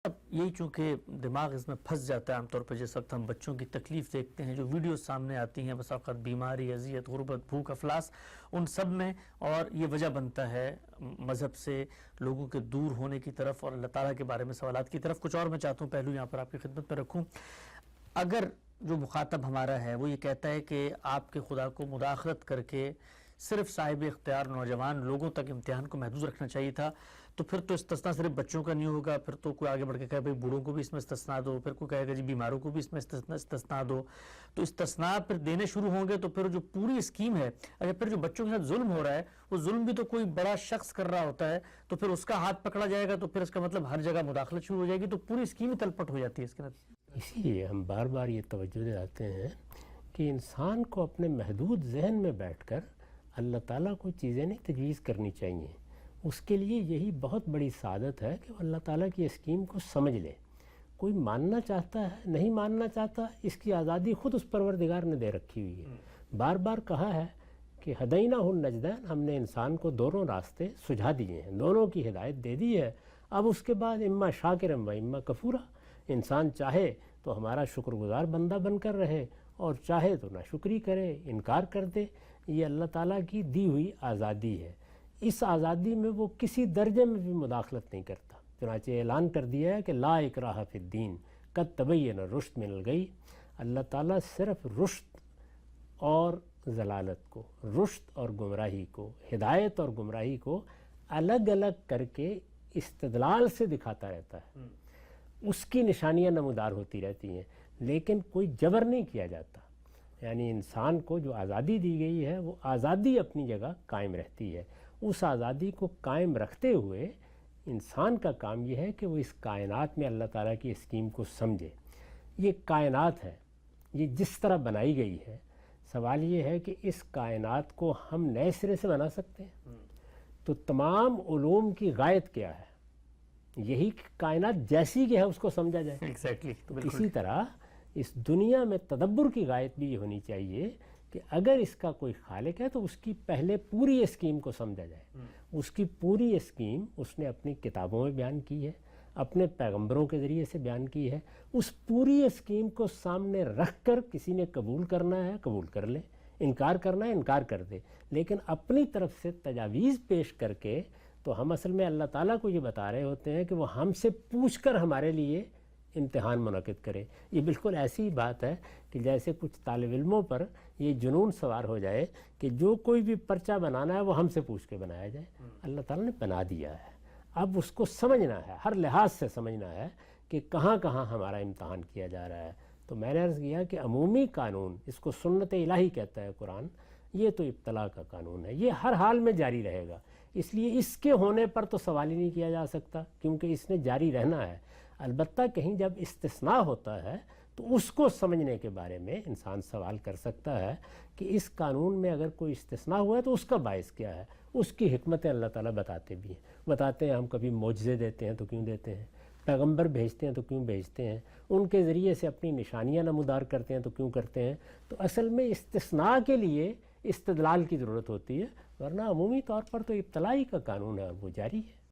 اب یہی چونکہ دماغ اس میں پھنس جاتا ہے عام طور پر جس وقت ہم بچوں کی تکلیف دیکھتے ہیں، جو ویڈیوز سامنے آتی ہیں بس اوقات بیماری، اذیت، غربت، بھوک، افلاس، ان سب میں، اور یہ وجہ بنتا ہے مذہب سے لوگوں کے دور ہونے کی طرف اور اللہ تعالیٰ کے بارے میں سوالات کی طرف۔ کچھ اور میں چاہتا ہوں پہلو یہاں پر آپ کی خدمت میں رکھوں۔ اگر جو مخاطب ہمارا ہے وہ یہ کہتا ہے کہ آپ کے خدا کو مداخلت کر کے صرف صاحب اختیار نوجوان لوگوں تک امتحان کو محدود رکھنا چاہیے تھا، تو پھر تو استثناء صرف بچوں کا نہیں ہوگا، پھر تو کوئی آگے بڑھ کے کہے بھائی بوڑھوں کو بھی اس میں استثناء دو، پھر کوئی کہے گا جی بیماروں کو بھی اس میں استثناء دو، تو استثناء پھر دینے شروع ہوں گے تو پھر جو پوری اسکیم ہے، اگر پھر جو بچوں کے ساتھ ظلم ہو رہا ہے وہ ظلم بھی تو کوئی بڑا شخص کر رہا ہوتا ہے، تو پھر اس کا ہاتھ پکڑا جائے گا تو پھر اس کا مطلب ہر جگہ مداخلت شروع ہو جائے گی، تو پوری اسکیم ہی تلپٹ ہو جاتی ہے اس کے نتیجے۔ اسی لیے ہم بار بار یہ توجہ دلاتے ہیں کہ انسان کو اپنے محدود ذہن میں بیٹھ کر اللہ تعالیٰ کو چیزیں نہیں تجویز کرنی چاہیے۔ اس کے لیے یہی بہت بڑی سعادت ہے کہ وہ اللہ تعالیٰ کی اسکیم کو سمجھ لے۔ کوئی ماننا چاہتا ہے، نہیں ماننا چاہتا، اس کی آزادی خود اس پروردگار نے دے رکھی ہوئی ہے۔ بار بار کہا ہے کہ ہدیناہ النجدین، ہم نے انسان کو دونوں راستے سجھا دیے ہیں، دونوں کی ہدایت دے دی ہے۔ اب اس کے بعد اما شاکرا و اما کفورا، انسان چاہے تو ہمارا شکر گزار بندہ بن کر رہے اور چاہے تو ناشکری کرے، انکار کر دے۔ یہ اللہ تعالیٰ کی دی ہوئی آزادی ہے۔ اس آزادی میں وہ کسی درجے میں بھی مداخلت نہیں کرتا۔ چنانچہ اعلان کر دیا ہے کہ لا اکراہ فی الدین قد تبین الرشد من الغی۔ اللہ تعالیٰ صرف رشد اور ضلالت کو، رشد اور گمراہی کو، ہدایت اور گمراہی کو الگ الگ کر کے استدلال سے دکھاتا رہتا ہے۔ اس کی نشانیاں نمودار ہوتی رہتی ہیں، لیکن کوئی جبر نہیں کیا جاتا۔ یعنی انسان کو جو آزادی دی گئی ہے وہ آزادی اپنی جگہ قائم رہتی ہے۔ اس آزادی کو قائم رکھتے ہوئے انسان کا کام یہ ہے کہ وہ اس کائنات میں اللہ تعالیٰ کی اسکیم کو سمجھے۔ یہ کائنات ہے، یہ جس طرح بنائی گئی ہے، سوال یہ ہے کہ اس کائنات کو ہم نئے سرے سے بنا سکتے ہیں؟ تو تمام علوم کی غایت کیا ہے؟ یہی کائنات جیسی کہ ہے اس کو سمجھا جائے۔ ایگزیکٹلی۔ اسی طرح اس دنیا میں تدبر کی غایت بھی یہ ہونی چاہیے کہ اگر اس کا کوئی خالق ہے تو اس کی پہلے پوری اسکیم کو سمجھا جائے۔ اس کی پوری اسکیم اس نے اپنی کتابوں میں بیان کی ہے، اپنے پیغمبروں کے ذریعے سے بیان کی ہے۔ اس پوری اسکیم کو سامنے رکھ کر کسی نے قبول کرنا ہے قبول کر لے، انکار کرنا ہے انکار کر دے، لیکن اپنی طرف سے تجاویز پیش کر کے تو ہم اصل میں اللہ تعالیٰ کو یہ بتا رہے ہوتے ہیں کہ وہ ہم سے پوچھ کر ہمارے لیے امتحان منعقد کرے۔ یہ بالکل ایسی ہی بات ہے کہ جیسے کچھ طالب علموں پر یہ جنون سوار ہو جائے کہ جو کوئی بھی پرچہ بنانا ہے وہ ہم سے پوچھ کے بنایا جائے۔ اللہ تعالیٰ نے بنا دیا ہے، اب اس کو سمجھنا ہے، ہر لحاظ سے سمجھنا ہے کہ کہاں کہاں ہمارا امتحان کیا جا رہا ہے۔ تو میں نے عرض کیا کہ عمومی قانون، اس کو سنت الہی کہتا ہے قرآن، یہ تو ابتلا کا قانون ہے، یہ ہر حال میں جاری رہے گا۔ اس لیے اس کے ہونے پر تو سوال ہی نہیں کیا جا سکتا، کیونکہ اس نے جاری رہنا ہے۔ البتہ کہیں جب استثناء ہوتا ہے تو اس کو سمجھنے کے بارے میں انسان سوال کر سکتا ہے کہ اس قانون میں اگر کوئی استثناء ہوا ہے تو اس کا باعث کیا ہے۔ اس کی حکمتیں اللہ تعالیٰ بتاتے بھی ہیں، بتاتے ہیں۔ ہم کبھی معجزے دیتے ہیں تو کیوں دیتے ہیں، پیغمبر بھیجتے ہیں تو کیوں بھیجتے ہیں، ان کے ذریعے سے اپنی نشانیاں نمودار کرتے ہیں تو کیوں کرتے ہیں۔ تو اصل میں استثناء کے لیے استدلال کی ضرورت ہوتی ہے، ورنہ عمومی طور پر تو ابتلائی کا قانون ہے اور وہ جاری ہے۔